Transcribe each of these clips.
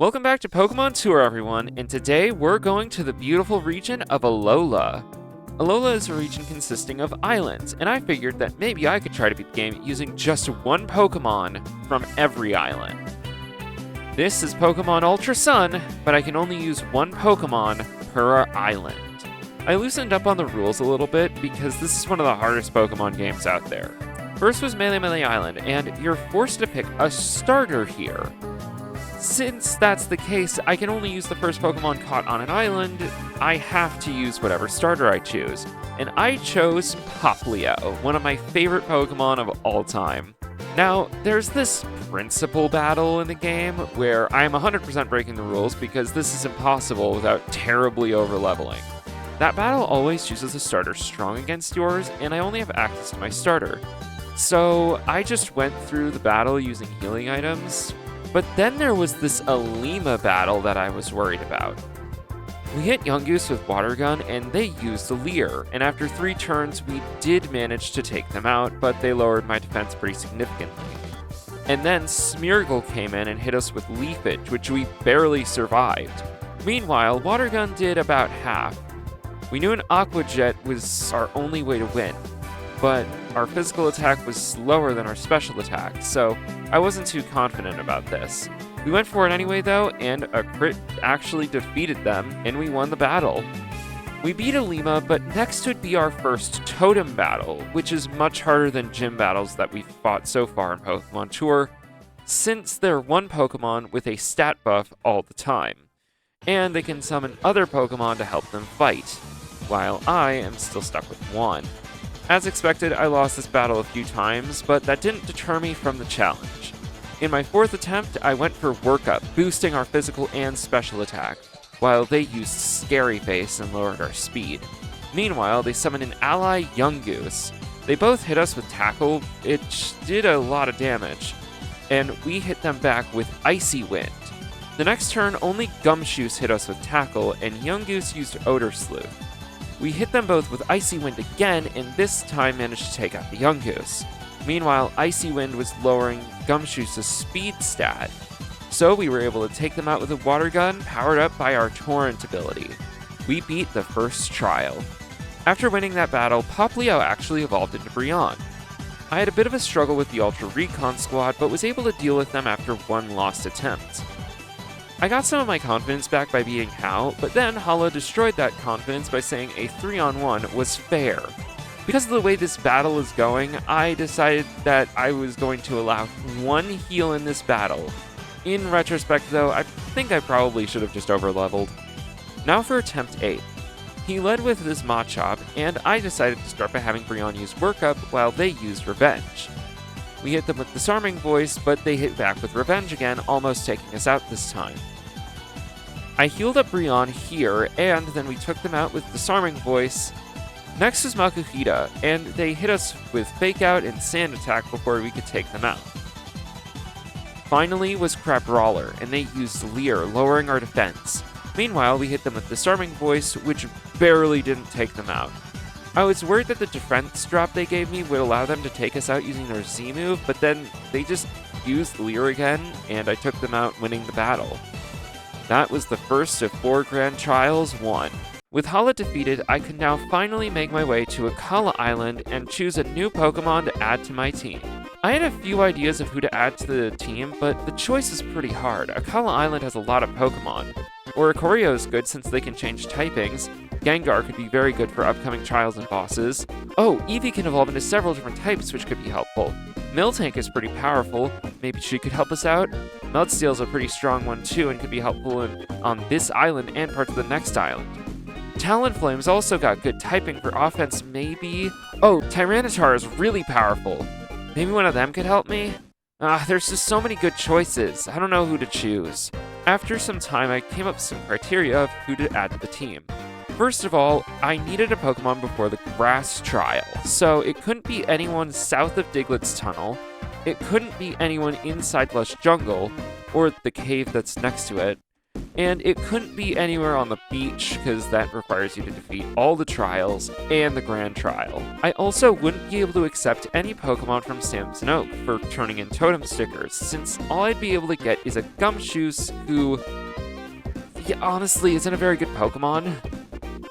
Welcome back to Pokemon Tour, everyone, and today we're going to the beautiful region of Alola. Alola is a region consisting of islands, and I figured that maybe I could try to beat the game using just one Pokemon from every island. This is Pokemon Ultra Sun, but I can only use one Pokemon per island. I loosened up on the rules a little bit because this is one of the hardest Pokemon games out there. First was Melee Island, and you're forced to pick a starter here. Since that's the case, I can only use the first Pokemon caught on an island. I have to use whatever starter I choose. And I chose Poplio, one of my favorite Pokemon of all time. Now, there's this principal battle in the game where I'm 100% breaking the rules because this is impossible without terribly overleveling. That battle always chooses a starter strong against yours, and I only have access to my starter. So I just went through the battle using healing items. But then there was this Alima battle that I was worried about. We hit Yungoos with Water Gun and they used a Leer, and after 3 turns we did manage to take them out, but they lowered my defense pretty significantly. And then Smeargle came in and hit us with Leafage, which we barely survived. Meanwhile, Water Gun did about half. We knew an Aqua Jet was our only way to win, but our physical attack was slower than our special attack, so I wasn't too confident about this. We went for it anyway though, and a crit actually defeated them, and we won the battle. We beat Alima, but next would be our first Totem battle, which is much harder than gym battles that we've fought so far in Pokemon Tour, since they're one Pokemon with a stat buff all the time, and they can summon other Pokemon to help them fight, while I am still stuck with one. As expected, I lost this battle a few times, but that didn't deter me from the challenge. In my 4th attempt, I went for Workup, boosting our physical and special attack, while they used Scary Face and lowered our speed. Meanwhile, they summoned an ally Yungoos. They both hit us with Tackle, which did a lot of damage, and we hit them back with Icy Wind. The next turn, only Gumshoos hit us with Tackle, and Yungoos used Odor Sleuth. We hit them both with Icy Wind again, and this time managed to take out the Yungoos. Meanwhile, Icy Wind was lowering Gumshoos' speed stat, so we were able to take them out with a Water Gun powered up by our Torrent ability. We beat the first trial. After winning that battle, Poplio actually evolved into Brionne. I had a bit of a struggle with the Ultra Recon squad, but was able to deal with them after one lost attempt. I got some of my confidence back by beating Hal, but then Hala destroyed that confidence by saying a 3-on-1 was fair. Because of the way this battle is going, I decided that I was going to allow one heal in this battle. In retrospect though, I think I probably should have just overleveled. Now for attempt 8. He led with this Machop, and I decided to start by having Brionne use Workup while they used Revenge. We hit them with Disarming Voice, but they hit back with Revenge again, almost taking us out this time. I healed up Brionne here, and then we took them out with Disarming Voice. Next was Makuhita, and they hit us with Fake Out and Sand Attack before we could take them out. Finally was Crabrawler, and they used Leer, lowering our defense. Meanwhile, we hit them with Disarming Voice, which barely didn't take them out. I was worried that the defense drop they gave me would allow them to take us out using their Z move, but then they just used Leer again, and I took them out, winning the battle. That was the first of 4 Grand Trials won. With Hala defeated, I could now finally make my way to Akala Island and choose a new Pokemon to add to my team. I had a few ideas of who to add to the team, but the choice is pretty hard. Akala Island has a lot of Pokemon. Oricorio is good since they can change typings. Gengar could be very good for upcoming trials and bosses. Oh, Eevee can evolve into several different types, which could be helpful. Miltank is pretty powerful. Maybe she could help us out. Meltsteel's a pretty strong one too and could be helpful on this island and parts of the next island. Talonflame's also got good typing for offense, maybe. Oh, Tyranitar is really powerful. Maybe one of them could help me? There's just so many good choices. I don't know who to choose. After some time, I came up with some criteria of who to add to the team. First of all, I needed a Pokemon before the Grass Trial, so it couldn't be anyone south of Diglett's Tunnel, it couldn't be anyone inside Lush Jungle, or the cave that's next to it, And it couldn't be anywhere on the beach, because that requires you to defeat all the trials and the grand trial. I also wouldn't be able to accept any Pokemon from Samson Oak for turning in totem stickers, since all I'd be able to get is a Gumshoos who, honestly, isn't a very good Pokemon.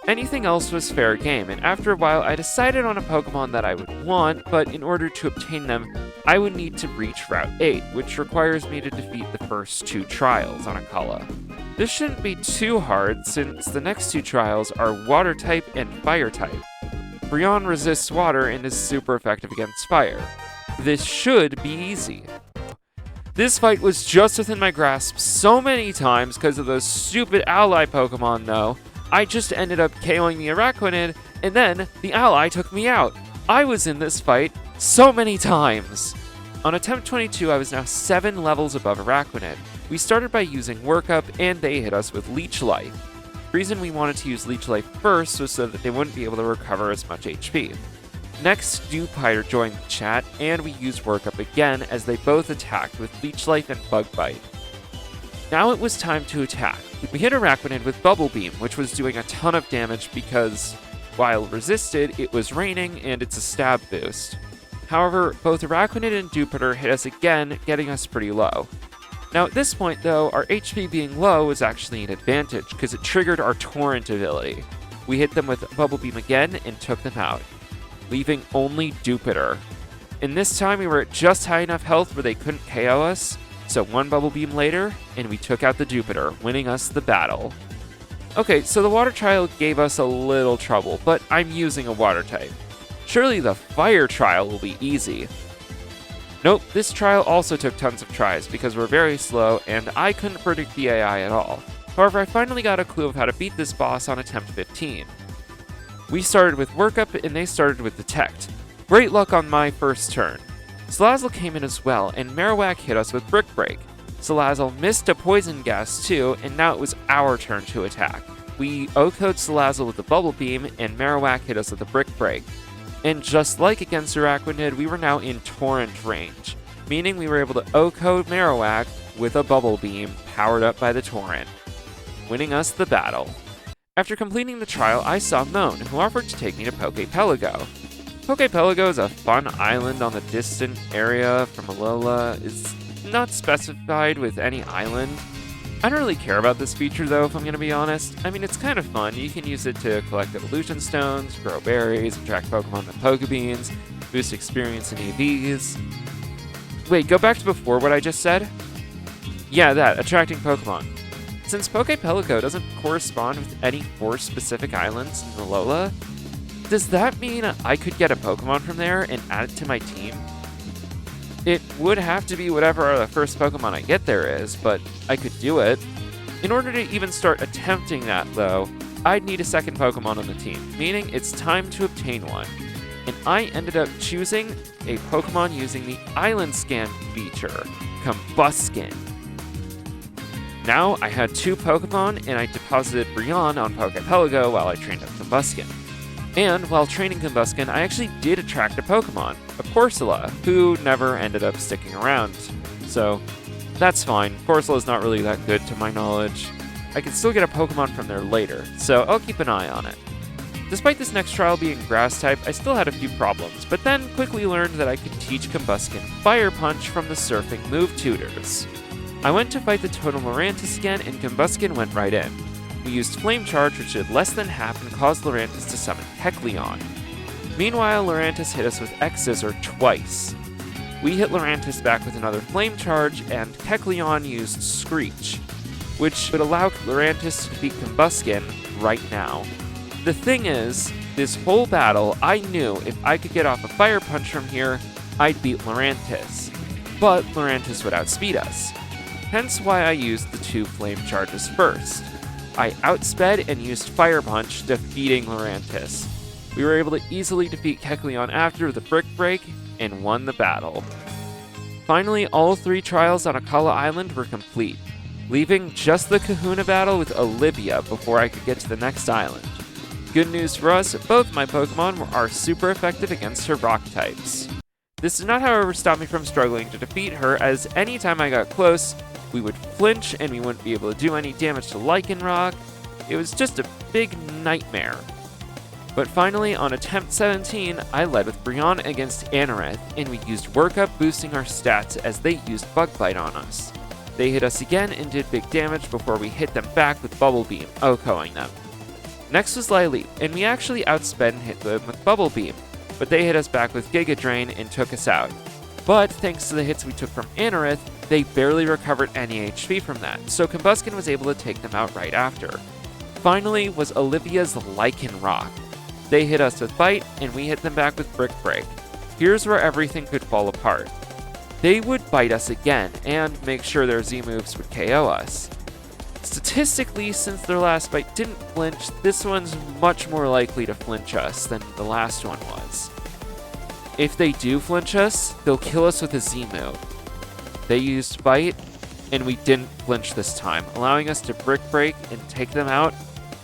Anything else was fair game, and after a while I decided on a Pokemon that I would want, but in order to obtain them, I would need to reach Route 8, which requires me to defeat the first 2 trials on Akala. This shouldn't be too hard, since the next 2 trials are Water type and Fire type. Brionne resists water and is super effective against fire. This should be easy. This fight was just within my grasp so many times because of those stupid ally Pokemon though. I just ended up KOing the Araquanid, and then the ally took me out. I was in this fight so many times. On attempt 22, I was now 7 levels above Araquanid. We started by using Workup, and they hit us with Leech Life. The reason we wanted to use Leech Life first was so that they wouldn't be able to recover as much HP. Next, Dewpider joined the chat, and we used Workup again as they both attacked with Leech Life and Bug Bite. Now it was time to attack. We hit Araquanid with Bubble Beam, which was doing a ton of damage because, while resisted, it was raining and it's a stab boost. However, both Araquanid and Dewpider hit us again, getting us pretty low. Now at this point though, our HP being low was actually an advantage because it triggered our Torrent ability. We hit them with Bubble Beam again and took them out, leaving only Dewpider. And this time we were at just high enough health where they couldn't KO us, so 1 Bubble Beam later, and we took out the Dewpider, winning us the battle. Okay, so the Water Trial gave us a little trouble, but I'm using a Water type. Surely the Fire Trial will be easy. Nope, this trial also took tons of tries because we're very slow, and I couldn't predict the AI at all. However, I finally got a clue of how to beat this boss on attempt 15. We started with Workup, and they started with Detect. Great luck on my first turn. Salazzle came in as well, and Marowak hit us with Brick Break. Salazzle missed a Poison Gas too, and now it was our turn to attack. We O-code Salazzle with a Bubble Beam, and Marowak hit us with a Brick Break. And just like against Araquanid, we were now in Torrent range, meaning we were able to O-code Marowak with a Bubble Beam powered up by the Torrent, winning us the battle. After completing the trial, I saw Moan, who offered to take me to Pokepelago. Pokepelago is a fun island on the distant area from Alola. It's not specified with any island. I don't really care about this feature though, if I'm going to be honest. I mean, it's kind of fun. You can use it to collect evolution stones, grow berries, attract Pokemon with Pokebeans, boost experience in EVs. Wait, go back to before what I just said? Yeah, that, attracting Pokemon. Since Pokepelago doesn't correspond with any 4 specific islands in Alola, does that mean I could get a Pokemon from there and add it to my team? It would have to be whatever the first Pokemon I get there is, but I could do it. In order to even start attempting that, though, I'd need a second Pokemon on the team, meaning it's time to obtain one. And I ended up choosing a Pokemon using the Island Scan feature, Combuskin. Now I had 2 Pokemon, and I deposited Brionne on Pokepelago while I trained up Combuskin. And while training Combuskin, I actually did attract a Pokemon, a Corsola, who never ended up sticking around. So, that's fine. Corsola's not really that good to my knowledge. I can still get a Pokemon from there later, so I'll keep an eye on it. Despite this next trial being Grass type, I still had a few problems, but then quickly learned that I could teach Combuskin Fire Punch from the Surfing move tutors. I went to fight the Totem Lurantis again, and Combuskin went right in. We used Flame Charge, which did less than half and caused Lurantis to summon Kecleon. Meanwhile, Lurantis hit us with X-Scissor twice. We hit Lurantis back with another Flame Charge, and Kecleon used Screech, which would allow Lurantis to defeat Combuskin right now. The thing is, this whole battle, I knew if I could get off a Fire Punch from here, I'd beat Lurantis. But Lurantis would outspeed us. Hence why I used the 2 Flame Charges first. I outsped and used Fire Punch, defeating Lurantis. We were able to easily defeat Kecleon after the Brick Break, and won the battle. Finally, all 3 trials on Akala Island were complete, leaving just the Kahuna battle with Olivia before I could get to the next island. Good news for us, both my Pokemon are super effective against her rock types. This did not, however, stop me from struggling to defeat her, as anytime I got close, we would flinch and we wouldn't be able to do any damage to Lycanroc. It was just a big nightmare. But finally, on attempt 17, I led with Brionne against Anorith, and we used Workup boosting our stats as they used Bug Bite on us. They hit us again and did big damage before we hit them back with Bubble Beam, OHKOing them. Next was Lileep, and we actually outsped and hit them with Bubble Beam, but they hit us back with Giga Drain and took us out. But thanks to the hits we took from Anorith, they barely recovered any HP from that, so Combusken was able to take them out right after. Finally was Olivia's Lycanroc. They hit us with Bite, and we hit them back with Brick Break. Here's where everything could fall apart. They would bite us again, and make sure their Z-moves would KO us. Statistically, since their last bite didn't flinch, this one's much more likely to flinch us than the last one was. If they do flinch us, they'll kill us with a Z-move. They used Bite, and we didn't flinch this time, allowing us to Brick Break and take them out,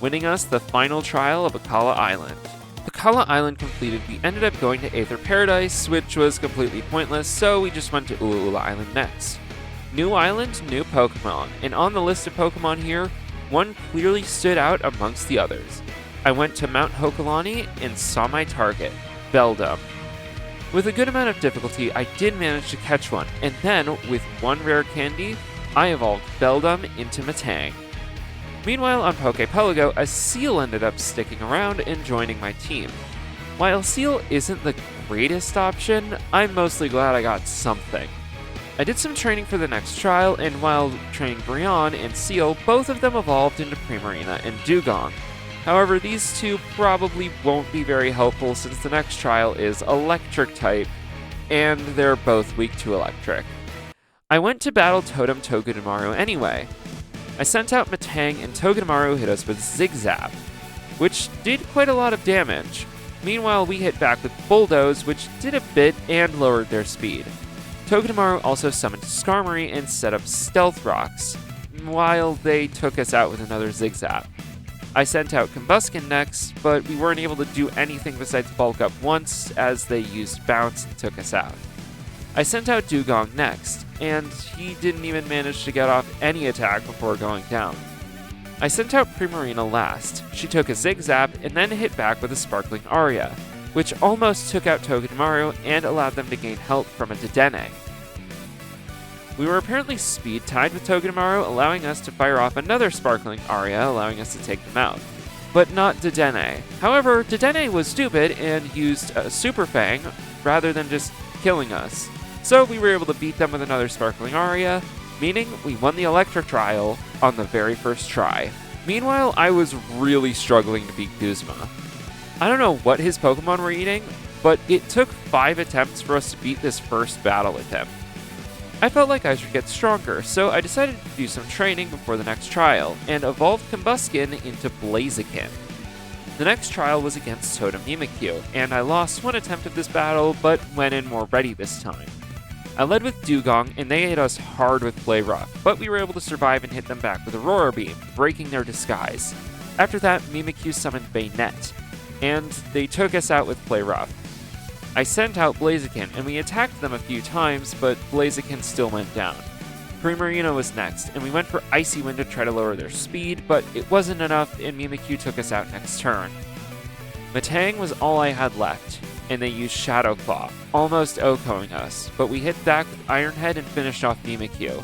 winning us the final trial of Akala Island. Akala Island completed, we ended up going to Aether Paradise, which was completely pointless, so we just went to Ula Ula Island next. New island, new Pokemon, and on the list of Pokemon here, one clearly stood out amongst the others. I went to Mount Hokulani and saw my target, Beldum. With a good amount of difficulty, I did manage to catch one, and then, with one rare candy, I evolved Beldum into Metang. Meanwhile, on Poképelago, a Seal ended up sticking around and joining my team. While Seal isn't the greatest option, I'm mostly glad I got something. I did some training for the next trial, and while training Brionne and Seal, both of them evolved into Primarina and Dugong. However, these two probably won't be very helpful since the next trial is Electric type, and they're both weak to Electric. I went to battle Totem Togedemaru anyway. I sent out Metang, and Togedemaru hit us with Zigzap, which did quite a lot of damage. Meanwhile, we hit back with Bulldoze, which did a bit and lowered their speed. Togedemaru also summoned Skarmory and set up Stealth Rocks, while they took us out with another Zigzap. I sent out Combusken next, but we weren't able to do anything besides bulk up once, as they used Bounce and took us out. I sent out Dugong next, and he didn't even manage to get off any attack before going down. I sent out Primarina last. She took a Zigzap and then hit back with a Sparkling Aria, which almost took out Togedemaru and allowed them to gain health from a Dedenne. We were apparently speed tied with Togedemaru, allowing us to fire off another Sparkling Aria, allowing us to take them out. But not Dedenne. However, Dedenne was stupid and used a Super Fang rather than just killing us. So we were able to beat them with another Sparkling Aria, meaning we won the Electric trial on the very first try. Meanwhile, I was really struggling to beat Guzma. I don't know what his Pokemon were eating, but it took 5 attempts for us to beat this first battle with him. I felt like I should get stronger, so I decided to do some training before the next trial, and evolved Combusken into Blaziken. The next trial was against Totem Mimikyu, and I lost one attempt at this battle, but went in more ready this time. I led with Dugong, and they hit us hard with Play Rough, but we were able to survive and hit them back with Aurora Beam, breaking their disguise. After that, Mimikyu summoned Bayonet, and they took us out with Play Rough. I sent out Blaziken, and we attacked them a few times, but Blaziken still went down. Primarina was next, and we went for Icy Wind to try to lower their speed, but it wasn't enough, and Mimikyu took us out next turn. Metang was all I had left, and they used Shadow Claw, almost OHKOing us, but we hit back with Iron Head and finished off Mimikyu.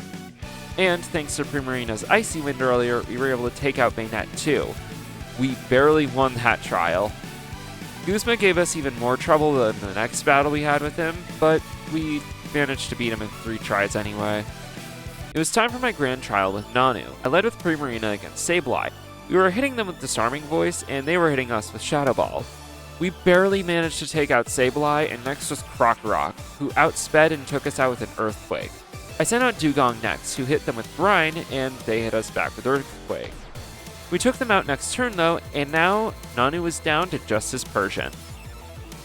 And thanks to Primarina's Icy Wind earlier, we were able to take out Bayonet too. We barely won that trial. Guzma gave us even more trouble than the next battle we had with him, but we managed to beat him in 3 tries anyway. It was time for my grand trial with Nanu. I led with Primarina against Sableye. We were hitting them with Disarming Voice, and they were hitting us with Shadow Ball. We barely managed to take out Sableye, and next was Krokorok, who outsped and took us out with an Earthquake. I sent out Dugong next, who hit them with Brine, and they hit us back with Earthquake. We took them out next turn though, and now Nanu was down to just his Persian.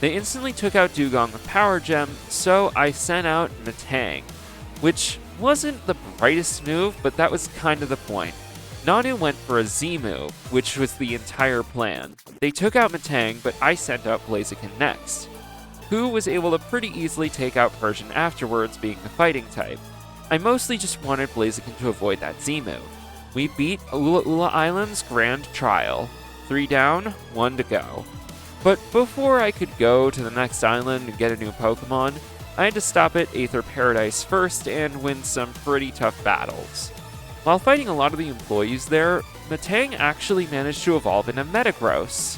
They instantly took out Dugong with Power Gem, so I sent out Metang, which wasn't the brightest move, but that was kind of the point. Nanu went for a Z move, which was the entire plan. They took out Metang, but I sent out Blaziken next. who was able to pretty easily take out Persian afterwards, being the fighting type. I mostly just wanted Blaziken to avoid that Z move. We beat Ula Ula Island's Grand Trial. 3 down, 1 to go. But before I could go to the next island and get a new Pokemon, I had to stop at Aether Paradise first and win some pretty tough battles. While fighting a lot of the employees there, Metang actually managed to evolve into Metagross.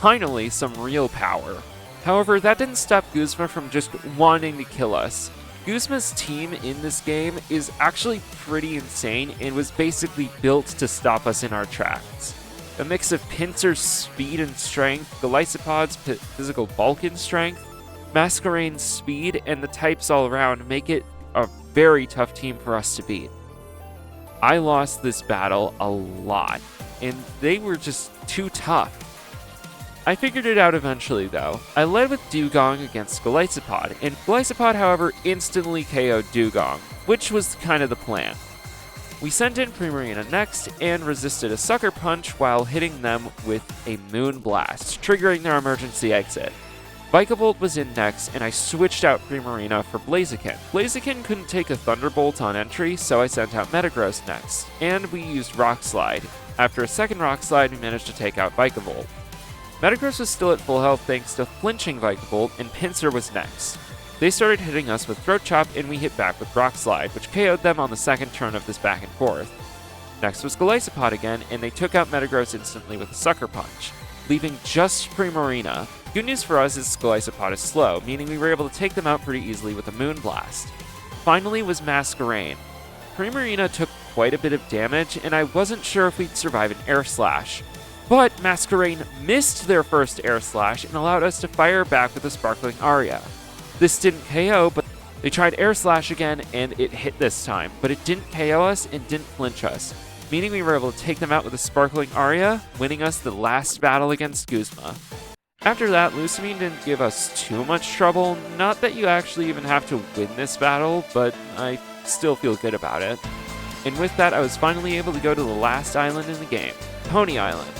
Finally, some real power. However, that didn't stop Guzma from just wanting to kill us. Guzma's team in this game is actually pretty insane and was basically built to stop us in our tracks. A mix of Pinsir's speed and strength, Golisopod's physical bulk and strength, Masquerade's speed, and the types all around make it a very tough team for us to beat. I lost this battle a lot, and they were just too tough. I figured it out eventually though. I led with Dewgong against Golisopod, and Golisopod however instantly KO'd Dewgong, which was kind of the plan. We sent in Primarina next and resisted a Sucker Punch while hitting them with a Moon Blast, triggering their emergency exit. Vikavolt was in next, and I switched out Primarina for Blaziken. Blaziken couldn't take a Thunderbolt on entry, so I sent out Metagross next, and we used Rock Slide. After a second Rock Slide, we managed to take out Vikavolt. Metagross was still at full health thanks to flinching Vikavolt, and Pinsir was next. They started hitting us with Throat Chop, and we hit back with Rock Slide, which KO'd them on the second turn of this back and forth. Next was Golisopod again, and they took out Metagross instantly with a Sucker Punch, leaving just Primarina. Good news for us is Golisopod is slow, meaning we were able to take them out pretty easily with a Moon Blast. Finally was Masquerain. Primarina took quite a bit of damage, and I wasn't sure if we'd survive an Air Slash. But Masquerain missed their first Air Slash and allowed us to fire back with a Sparkling Aria. This didn't KO, but they tried Air Slash again, and it hit this time, but it didn't KO us and didn't flinch us, meaning we were able to take them out with a Sparkling Aria, winning us the last battle against Guzma. After that, Lusamine didn't give us too much trouble, not that you actually even have to win this battle, but I still feel good about it. And with that, I was finally able to go to the last island in the game, Pony Island.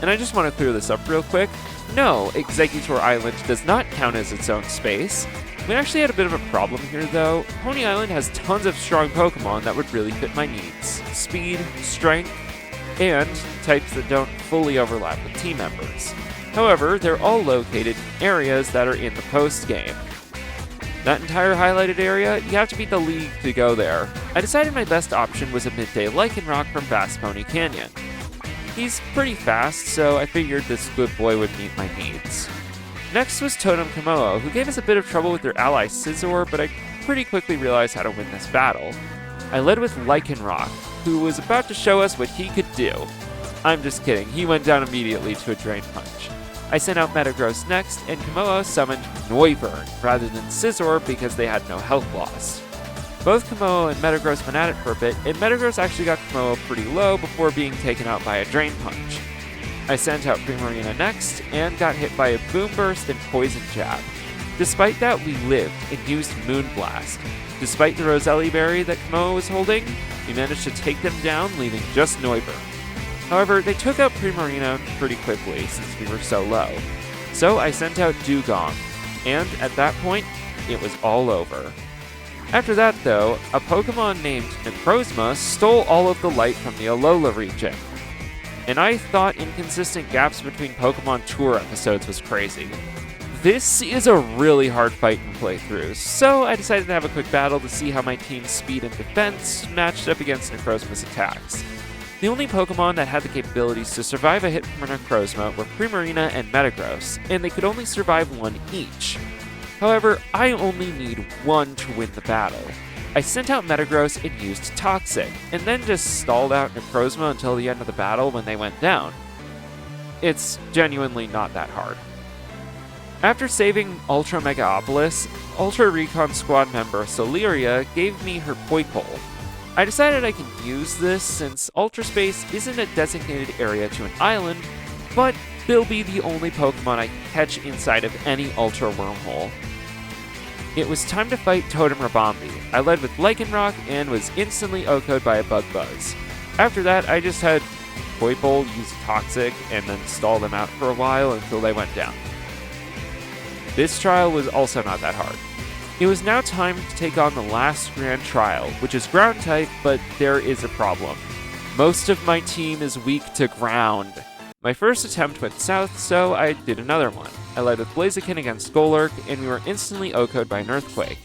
And I just want to clear this up real quick. No, Exeggutor Island does not count as its own space. We actually had a bit of a problem here though. Pony Island has tons of strong Pokemon that would really fit my needs. Speed, strength, and types that don't fully overlap with team members. However, they're all located in areas that are in the post-game. That entire highlighted area, you have to beat the league to go there. I decided my best option was a midday Lycanroc from Fast Pony Canyon. He's pretty fast, so I figured this good boy would meet my needs. Next was Totem Komodo, who gave us a bit of trouble with their ally Scizor, but I pretty quickly realized how to win this battle. I led with Lycanroc, who was about to show us what he could do. I'm just kidding, he went down immediately to a Drain Punch. I sent out Metagross next, and Komodo summoned Noivern rather than Scizor because they had no health loss. Both Komodo and Metagross went at it for a bit, and Metagross actually got Komodo pretty low before being taken out by a Drain Punch. I sent out Primarina next, and got hit by a Boom Burst and Poison Jab. Despite that, we lived and used Moon Blast. Despite the Roselli Berry that Komodo was holding, we managed to take them down, leaving just Noivern. However, they took out Primarina pretty quickly since we were so low. So I sent out Dewgong, and at that point, it was all over. After that, though, a Pokemon named Necrozma stole all of the light from the Alola region. And I thought inconsistent gaps between Pokemon Tour episodes was crazy. This is a really hard fight to play through, so I decided to have a quick battle to see how my team's speed and defense matched up against Necrozma's attacks. The only Pokemon that had the capabilities to survive a hit from Necrozma were Primarina and Metagross, and they could only survive one each. However, I only need one to win the battle. I sent out Metagross and used Toxic, and then just stalled out Necrozma until the end of the battle when they went down. It's genuinely not that hard. After saving Ultra Megaopolis, Ultra Recon Squad member Soleria gave me her Poipole. I decided I can use this since Ultra Space isn't a designated area to an island, but they'll be the only Pokemon I can catch inside of any Ultra Wormhole. It was time to fight Totem Rabombi. I led with Lycanroc and was instantly OHKO'd by a Bug Buzz. After that, I just had Poipole use Toxic and then stall them out for a while until they went down. This trial was also not that hard. It was now time to take on the last grand trial, which is ground type, but there is a problem. Most of my team is weak to ground. My first attempt went south, so I did another one. I led with Blaziken against Golurk, and we were instantly OHKO'd by an Earthquake.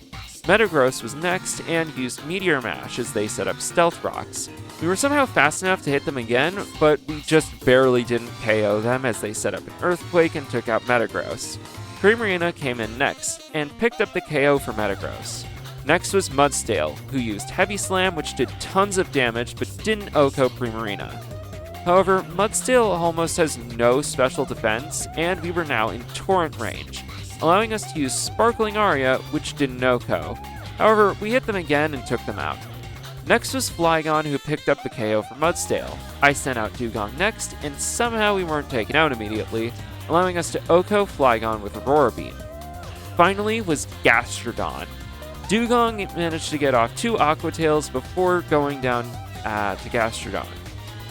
Metagross was next and used Meteor Mash as they set up Stealth Rocks. We were somehow fast enough to hit them again, but we just barely didn't KO them as they set up an Earthquake and took out Metagross. Primarina came in next, and picked up the KO for Metagross. Next was Mudsdale, who used Heavy Slam, which did tons of damage, but didn't OHKO Primarina. However, Mudsdale almost has no special defense, and we were now in Torrent range, allowing us to use Sparkling Aria, which didn't OHKO. However, we hit them again and took them out. Next was Flygon, who picked up the KO for Mudsdale. I sent out Dewgong next, and somehow we weren't taken out immediately, allowing us to OHKO Flygon with Aurora Beam. Finally was Gastrodon. Dewgong managed to get off 2 Aqua Tails before going down to Gastrodon.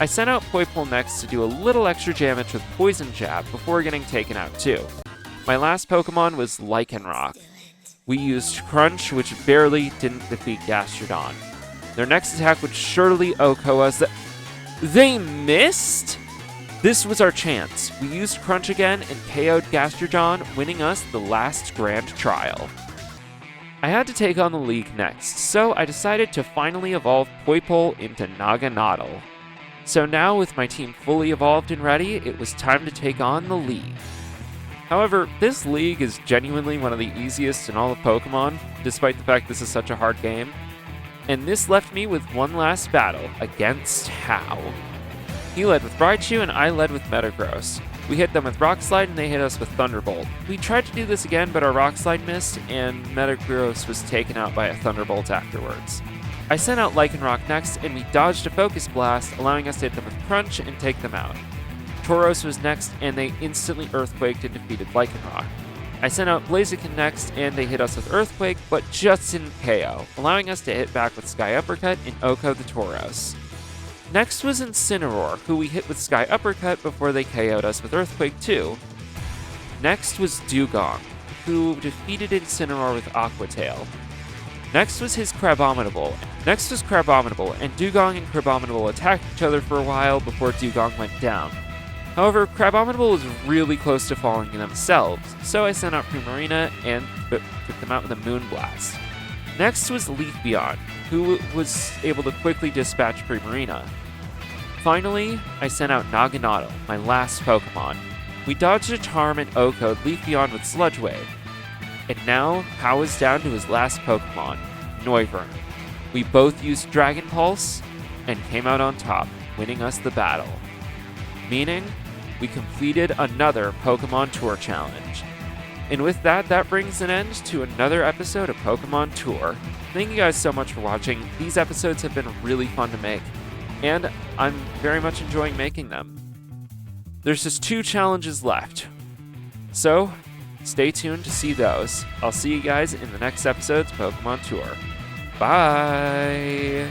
I sent out Poipole next to do a little extra damage with Poison Jab before getting taken out too. My last Pokemon was Lycanroc. We used Crunch, which barely didn't defeat Gastrodon. Their next attack would surely OHKO us. They missed? This was our chance. We used Crunch again and KO'd Gastrodon, winning us the last grand trial. I had to take on the League next, so I decided to finally evolve Poipole into Naganadel. So now, with my team fully evolved and ready, it was time to take on the League. However, this League is genuinely one of the easiest in all of Pokemon, despite the fact this is such a hard game. And this left me with one last battle against Hao. He led with Raichu and I led with Metagross. We hit them with Rock Slide and they hit us with Thunderbolt. We tried to do this again, but our Rock Slide missed and Metagross was taken out by a Thunderbolt afterwards. I sent out Lycanroc next and we dodged a Focus Blast, allowing us to hit them with Crunch and take them out. Tauros was next and they instantly Earthquaked and defeated Lycanroc. I sent out Blaziken next and they hit us with Earthquake, but just didn't KO, allowing us to hit back with Sky Uppercut and OHKO the Tauros. Next was Incineroar, who we hit with Sky Uppercut before they KO'd us with Earthquake too. Next was Dewgong, who defeated Incineroar with Aqua Tail. Next was his Crabominable, and Dewgong and Crabominable attacked each other for a while before Dewgong went down. However, Crabominable was really close to falling themselves, so I sent out Primarina and took them out with a Moonblast. Next was Leafeon, who was able to quickly dispatch Primarina. Finally, I sent out Naganadel, my last Pokemon. We dodged a Charm and OHKO'd Leafeon with Sludge Wave. And now, Hao is down to his last Pokemon, Noivern. We both used Dragon Pulse and came out on top, winning us the battle. Meaning, we completed another Pokemon Tour Challenge. And with that, that brings an end to another episode of Pokemon Tour. Thank you guys so much for watching. These episodes have been really fun to make, and I'm very much enjoying making them. There's just 2 challenges left, so stay tuned to see those. I'll see you guys in the next episode's Pokemon Tour. Bye!